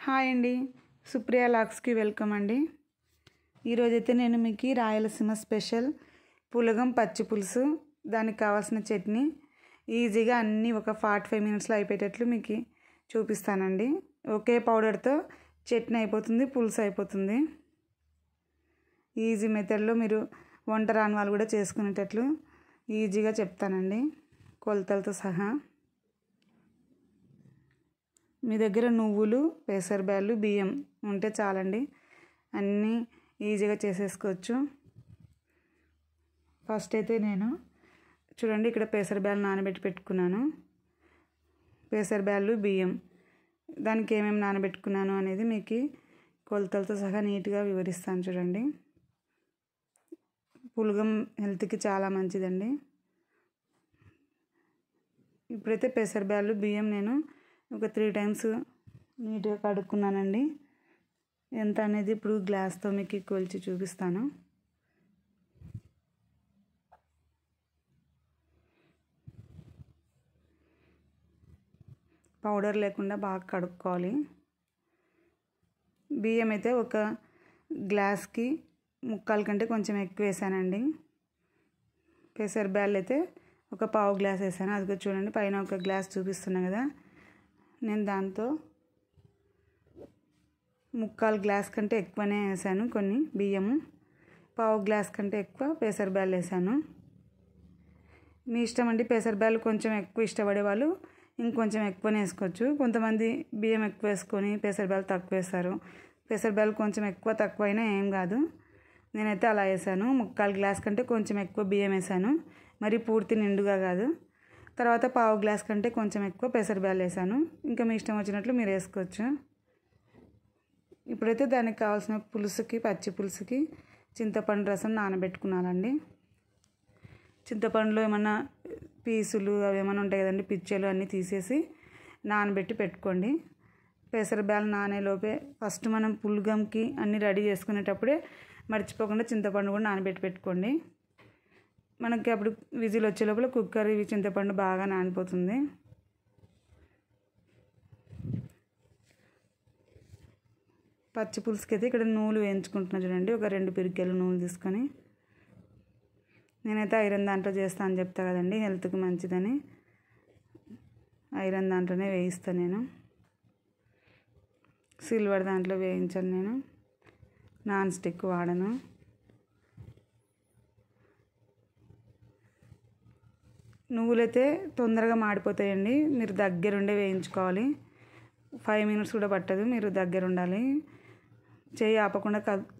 Hi అండి, Supriya లాక్స్కి welcome అండి. ఈరోజైతే నేను మీకు రాయలసీమ స్పెషల్ పులగం పచ్చి పులుసు, దానికి కావాల్సిన చట్నీ ఈజీగా అన్నీ ఒక 45 మినిట్స్లో అయిపోయేటట్లు మీకు చూపిస్తానండి. ఒకే పౌడర్తో చట్నీ అయిపోతుంది, పులుసు అయిపోతుంది. ఈజీ మెథడ్లో మీరు వంట రాని వాళ్ళు కూడా చేసుకునేటట్లు ఈజీగా చెప్తానండి, కొలతలతో సహా. మీ దగ్గర నువ్వులు, పెసరబ్యాళ్ళు, బియ్యం ఉంటే చాలండి, అన్నీ ఈజీగా చేసేసుకోవచ్చు. ఫస్ట్ అయితే నేను చూడండి ఇక్కడ పెసరబ్యాళ్ళు నానబెట్టి పెట్టుకున్నాను. పెసరబ్యాళ్ళు, బియ్యం, దానికి ఏమేమి నానబెట్టుకున్నాను అనేది మీకు కొలతలతో సహా నీట్గా వివరిస్తాను చూడండి. పులగం హెల్త్కి చాలా మంచిదండి. ఇప్పుడైతే పెసరబ్యాళ్ళు, బియ్యం నేను ఒక 3 టైమ్స్ నీట్గా కడుక్కున్నానండి. ఎంత అనేది ఇప్పుడు గ్లాస్తో మీకు కొలిచి చూపిస్తాను. పౌడర్ లేకుండా బాగా కడుక్కోవాలి. బియ్యం అయితే ఒక గ్లాస్కి 3/4 కంటే కొంచెం ఎక్కువ వేసానండి. పెసరబ్యాళ్ళు అయితే ఒక 1/2 గ్లాస్ వేసాను. అది చూడండి పైన ఒక గ్లాస్ చూపిస్తున్నా కదా, నేను దాంతో 3/4 గ్లాస్ కంటే ఎక్కువనే వేసాను. కొన్ని బియ్యము 1/2 గ్లాస్ కంటే ఎక్కువ పెసరబ్యాళ్ళు వేసాను. మీ ఇష్టం అండి. పెసరబ్యాళ్ళు కొంచెం ఎక్కువ ఇష్టపడే వాళ్ళు ఇంకొంచెం ఎక్కువనే వేసుకోవచ్చు. కొంతమంది బియ్యం ఎక్కువ వేసుకొని పెసరబ్యాళ్ళు తక్కువ వేస్తారు. పెసరబ్యాళ్ళు కొంచెం ఎక్కువ తక్కువ అయినా ఏం కాదు. నేనైతే అలా వేసాను. 3/4 గ్లాస్ కంటే కొంచెం ఎక్కువ బియ్యం వేసాను, మరి పూర్తి నిండుగా కాదు. తర్వాత 1/2 గ్లాస్ కంటే కొంచెం ఎక్కువ పెసరబ్యాళ్ళు వేసాను. ఇంకా మీ ఇష్టం వచ్చినట్లు మీరు వేసుకోవచ్చు. ఇప్పుడైతే దానికి కావాల్సిన పులుసుకి, పచ్చి పులుసుకి చింతపండు రసం నానబెట్టుకున్నానండి. చింతపండులో ఏమన్నా పీసులు అవి ఏమైనా ఉంటాయి కదండి, పిచ్చెలు అన్నీ తీసేసి నానబెట్టి పెట్టుకోండి. పెసరబ్యాళ్ళు నానేలోపే ఫస్ట్ మనం పులగంకి అన్నీ రెడీ చేసుకునేటప్పుడే మర్చిపోకుండా చింతపండు కూడా నానబెట్టి పెట్టుకోండి. మనకి అప్పుడు విజిల్ వచ్చే లోపల కుక్కర్ ఇవి చింతపండు బాగా నానిపోతుంది. పచ్చి పులుసుకి అయితే ఇక్కడ నూనె వేయించుకుంటున్నా చూడండి. ఒక 2 పిరికెలు నూనె తీసుకొని, నేనైతే ఐరన్ దాంట్లో చేస్తా అని చెప్తా కదండి, హెల్త్కి మంచిదని ఐరన్ దాంట్లోనే వేయిస్తాను. నేను సిల్వర్ దాంట్లో వేయించాను, నేను నాన్ స్టిక్ వాడను. నువ్వులైతే తొందరగా మాడిపోతాయండి, మీరు దగ్గరుండే వేయించుకోవాలి. 5 మినిట్స్ కూడా పట్టదు, మీరు దగ్గర ఉండాలి. చేయి ఆపకుండా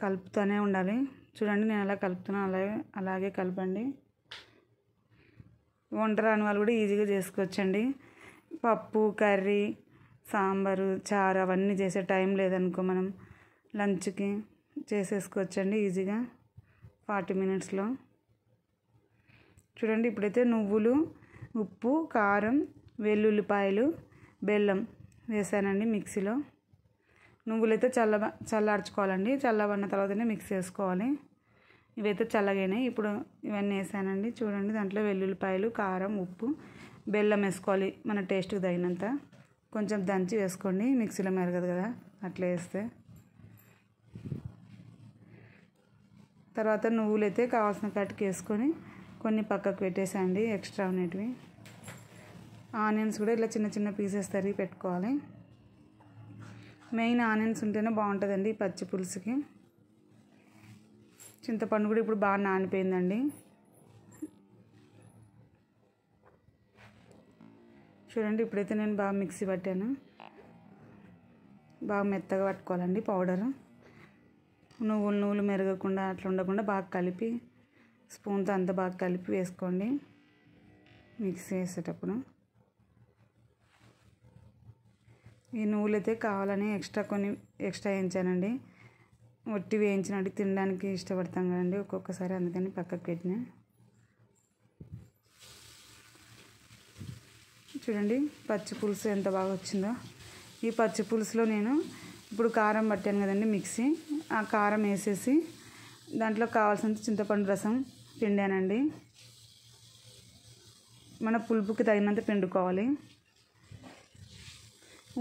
కలుపుతూనే ఉండాలి. చూడండి నేను ఎలా కలుపుతున్నాను, అలాగే కలపండి. వంట రాని వాళ్ళు కూడా ఈజీగా చేసుకోవచ్చండి. పప్పు, కర్రీ, సాంబారు, చారు అవన్నీ చేసే టైం లేదనుకో, మనం లంచ్కి చేసేసుకోవచ్చండి ఈజీగా 40 మినిట్స్లో. చూడండి ఇప్పుడైతే నువ్వులు, ఉప్పు, కారం, వెల్లుల్లిపాయలు, బెల్లం వేసానండి మిక్సీలో. నువ్వులైతే చల్లార్చుకోవాలండి. చల్లబడిన తర్వాతనే మిక్స్ చేసుకోవాలి. ఇవైతే చల్లగానే ఇప్పుడు ఇవన్నీ వేసానండి. చూడండి దాంట్లో వెల్లుల్లిపాయలు, కారం, ఉప్పు, బెల్లం వేసుకోవాలి మన టేస్ట్కి తగినంత. కొంచెం దంచి వేసుకోండి, మిక్సీలో మెరగదు కదా అట్లా వేస్తే. తర్వాత నువ్వులైతే కావాల్సిన కట్టుకు వేసుకొని కొన్ని పక్కకు పెట్టేసండి, ఎక్స్ట్రా ఉన్నటివి. ఆనియన్స్ కూడా ఇట్లా చిన్న చిన్న పీసెస్ తరిగి పెట్టుకోవాలి. మెయిన్ ఆనియన్స్ ఉంటేనే బాగుంటుందండి పచ్చి పులుసుకి. చింతపండు కూడా ఇప్పుడు బాగా నానిపోయిందండి. చూడండి ఇప్పుడైతే నేను బాగా మిక్సీ పట్టాను. బాగా మెత్తగా పట్టుకోవాలండి పౌడరు. నువ్వులు మెరగకుండా అట్లా ఉండకుండా బాగా కలిపి స్పూన్తో అంతా బాగా కలిపి వేసుకోండి మిక్సీ వేసేటప్పుడు. ఈ నువ్వులు అయితే కావాలని కొన్ని ఎక్స్ట్రా వేయించానండి. ఒట్టి వేయించినట్టు తినడానికి ఇష్టపడతాం కదండి ఒక్కొక్కసారి, అందుకని పక్కకు పెట్టినా. చూడండి పచ్చి పులుసు ఎంత బాగా వచ్చిందో. ఈ పచ్చి పులుసులో నేను ఇప్పుడు కారం పట్టాను కదండి మిక్సీ, ఆ కారం వేసేసి దాంట్లో కావాల్సినంత చింతపండు రసం పిండానండి. మన పులుపుకి తగినంత పిండుకోవాలి.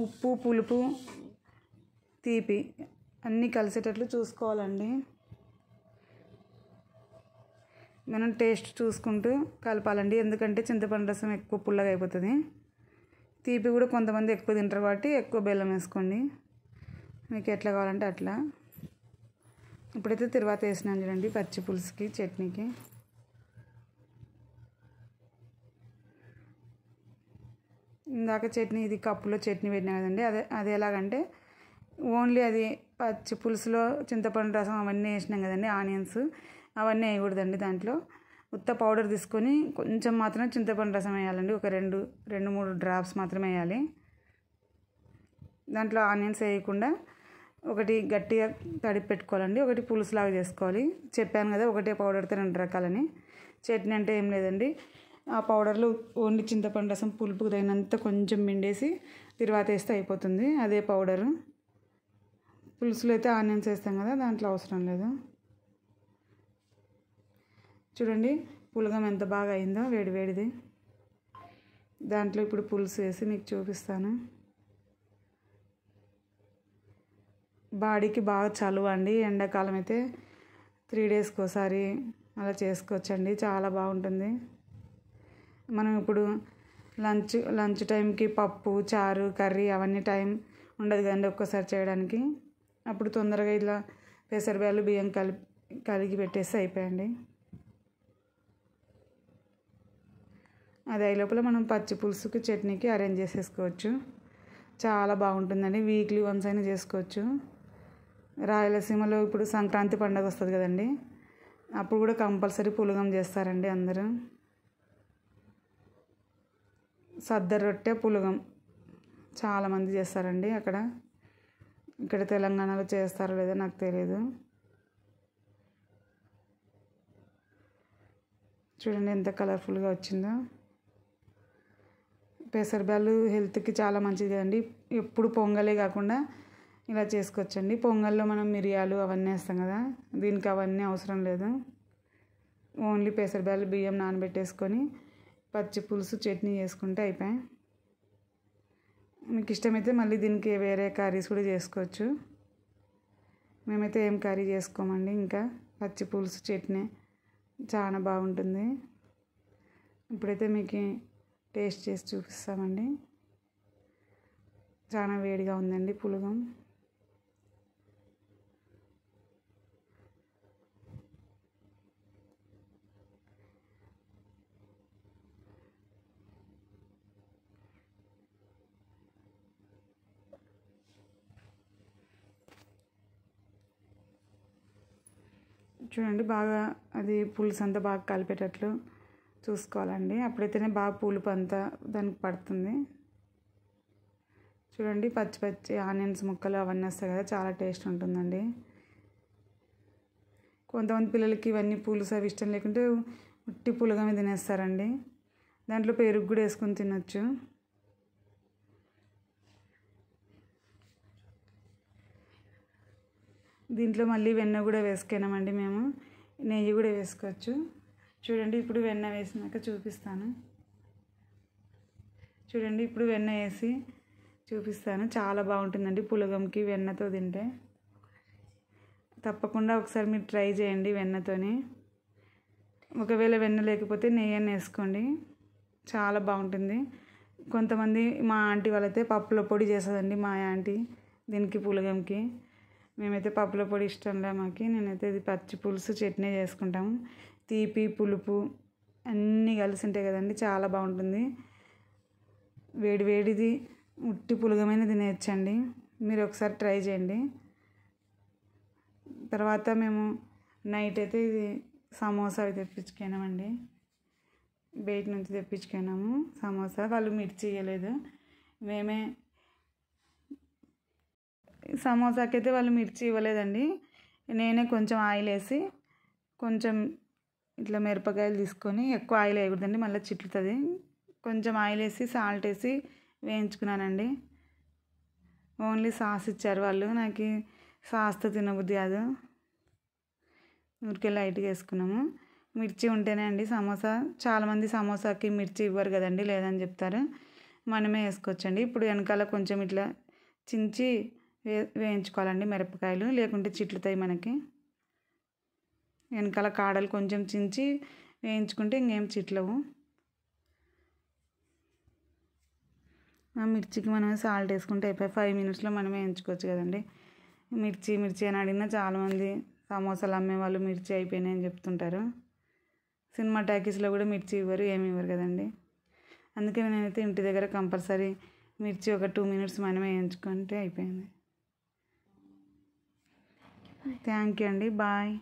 ఉప్పు, పులుపు తీపి అన్నీ కలిసేటట్లు చూసుకోవాలండి. మనం టేస్ట్ చూసుకుంటూ కలపాలండి, ఎందుకంటే చింతపండు రసం ఎక్కువ పుల్లగా అయిపోతుంది. తీపి కూడా కొంతమంది ఎక్కువ తింటారు కాబట్టి ఎక్కువ బెల్లం వేసుకోండి, మీకు ఎట్లా కావాలంటే అట్లా. ఇప్పుడైతే తిరువాత వేసినాను చూడండి పచ్చి పులుసుకి చట్నీకి. ఇందాక చట్నీ ఇది కప్పులో చట్నీ పెట్టినా కదండి, అది ఎలాగంటే ఓన్లీ అది పచ్చి పులుసులో చింతపండు రసం అవన్నీ వేసినాం కదండి, ఆనియన్స్ అవన్నీ వేయకూడదండి. దాంట్లో ఉత్త పౌడర్ తీసుకొని కొంచెం మాత్రం చింతపండు రసం వేయాలండి, ఒక 2-3 డ్రాప్స్ మాత్రమే వేయాలి. దాంట్లో ఆనియన్స్ వేయకుండా ఒకటి గట్టిగా తడిపి పెట్టుకోవాలండి, ఒకటి పులుసులాగా చేసుకోవాలి. చెప్పాను కదా ఒకటే పౌడర్తో 2 రకాలని. చట్నీ అంటే ఏం లేదండి, ఆ పౌడర్లో ఓన్లీ చింతపండు రసం పులుపుకు తగినంత కొంచెం పిండేసి తిరువాత వేస్తే అయిపోతుంది. అదే పౌడరు. పులుసులో అయితే ఆనియన్స్ వేస్తాం కదా, దాంట్లో అవసరం లేదు. చూడండి పులగం ఎంత బాగా అయిందో వేడివేడిది. దాంట్లో ఇప్పుడు పులుసు వేసి మీకు చూపిస్తాను. బాడీకి బాగా చలువ అండి, ఎండాకాలం అయితే 3 డేస్కి ఒకసారి అలా చేసుకోవచ్చండి, చాలా బాగుంటుంది. మనం ఇప్పుడు లంచ్ టైంకి పప్పు చారు కర్రీ అవన్నీ టైం ఉండదు కదండి ఒక్కసారి చేయడానికి. అప్పుడు తొందరగా ఇలా పెసరబ్యాలు బియ్యం కలిగి పెట్టేస్తే అయిపోయండి. అది అయ్యే లోపల మనం పచ్చి పులుసుకి చట్నీకి అరేంజ్ చేసేసుకోవచ్చు. చాలా బాగుంటుందండి, వీక్లీ వన్స్ అయినా చేసుకోవచ్చు. రాయలసీమలో ఇప్పుడు సంక్రాంతి పండుగ వస్తుంది కదండి, అప్పుడు కూడా కంపల్సరీ పులగం చేస్తారండి అందరూ. సద్ద రొట్టె పులగం చాలామంది చేస్తారండి అక్కడ. ఇక్కడ తెలంగాణలో చేస్తారో లేదో నాకు తెలియదు. చూడండి ఎంత కలర్ఫుల్గా వచ్చిందో. పెసరబ్యాలు హెల్త్కి చాలా మంచిది కదండి, ఎప్పుడు పొంగలే కాకుండా ఇలా చేసుకోవచ్చండి. పొంగల్లో మనం మిరియాలు అవన్నీ వేస్తాం కదా, దీనికి అవన్నీ అవసరం లేదు. ఓన్లీ పెసరబ్యాలు బియ్యం నానబెట్టేసుకొని పచ్చి పులుసు చట్నీ చేసుకుంటే అయిపోయాయి. మీకు ఇష్టమైతే మళ్ళీ దీనికి వేరే కర్రీస్ కూడా చేసుకోవచ్చు. మేమైతే ఏం కర్రీ చేసుకోమండి, ఇంకా పచ్చి పులుసు చట్నీ చాలా బాగుంటుంది. ఇప్పుడైతే మీకు టేస్ట్ చేసి చూపిస్తామండి. చాలా వేడిగా ఉందండి పులగం. చూడండి బాగా అది పులుసు అంతా బాగా కలిపేటట్లు చూసుకోవాలండి, అప్పుడైతేనే బాగా పులుపు అంతా దానికి పడుతుంది. చూడండి పచ్చి ఆనియన్స్ ముక్కలు అవన్నీ వస్తాయి కదా, చాలా టేస్ట్ ఉంటుందండి. కొంతమంది పిల్లలకి ఇవన్నీ పులుసు అవి ఇష్టం లేకుంటే ఉట్టి పులగమే తినేస్తారండి, దాంట్లో పెరుగు కూడా వేసుకొని తినొచ్చు. దీంట్లో మళ్ళీ వెన్న కూడా వేసుకున్నామండి మేము, నెయ్యి కూడా వేసుకోవచ్చు. చూడండి ఇప్పుడు వెన్న వేసినాక చూపిస్తాను. చూడండి ఇప్పుడు వెన్న వేసి చూపిస్తాను, చాలా బాగుంటుందండి పులగంకి వెన్నతో తింటే. తప్పకుండా ఒకసారి మీరు ట్రై చేయండి వెన్నతోని. ఒకవేళ వెన్న లేకపోతే నెయ్యి వేసుకోండి, చాలా బాగుంటుంది. కొంతమంది మా ఆంటీ వాళ్ళైతే పప్పుల పొడి చేస్తుందండి మా ఆంటీ దీనికి పులగంకి. మేమైతే పప్పుల పొడి ఇష్టంలే మాకు, నేనైతే ఇది పచ్చి పులుసు చట్నీ చేసుకుంటాము. తీపి పులుపు అన్నీ కలిసి ఉంటాయి కదండి, చాలా బాగుంటుంది. వేడిది ఉట్టి పులగమైన తినేయచ్చండి, మీరు ఒకసారి ట్రై చేయండి. తర్వాత మేము నైట్ అయితే ఇది సమోసా అవి తెప్పించుకున్నామండి, బయట నుంచి తెప్పించుకున్నాము సమోసా. వాళ్ళు మిర్చి ఇవ్వలేదు, మేమే సమోసాకి అయితే వాళ్ళు మిర్చి ఇవ్వలేదండి, నేనే కొంచెం ఆయిల్ వేసి కొంచెం ఇట్లా మిరపకాయలు తీసుకొని, ఎక్కువ ఆయిల్ వేయకూడదండి మళ్ళీ చిట్లుతుంది, కొంచెం ఆయిల్ వేసి సాల్ట్ వేసి వేయించుకున్నానండి. ఓన్లీ సాస్ ఇచ్చారు వాళ్ళు, నాకు సాస్తో తినబుద్ధి కాదు, ఊరికే లైట్గా వేసుకున్నాము. మిర్చి ఉంటేనే అండి సమోసా, చాలామంది సమోసాకి మిర్చి ఇవ్వరు కదండి, లేదని చెప్తారు, మనమే వేసుకోవచ్చండి. ఇప్పుడు వెనకాల కొంచెం ఇట్లా చించి వేయించుకోవాలండి మిరపకాయలు, లేకుంటే చిట్లుతాయి మనకి. వెనకాల కాడలు కొంచెం చించి వేయించుకుంటే ఇంకేం చిట్లవు. ఆ మిర్చికి మనమే సాల్ట్ వేసుకుంటే అయిపోయి 5 మినిట్స్లో మనమే వేయించుకోవచ్చు కదండి. మిర్చి అని అడిగినా చాలామంది సమోసాలు అమ్మేవాళ్ళు మిర్చి అయిపోయినాయి అని చెప్తుంటారు. సినిమా టాకీస్లో కూడా మిర్చి ఇవ్వరు, ఏమి ఇవ్వరు కదండి. అందుకే నేనైతే ఇంటి దగ్గర కంపల్సరీ మిర్చి ఒక 2 మినిట్స్ మనమే వేయించుకుంటే అయిపోయింది. థ్యాంక్ యూ అండి. బాయ్.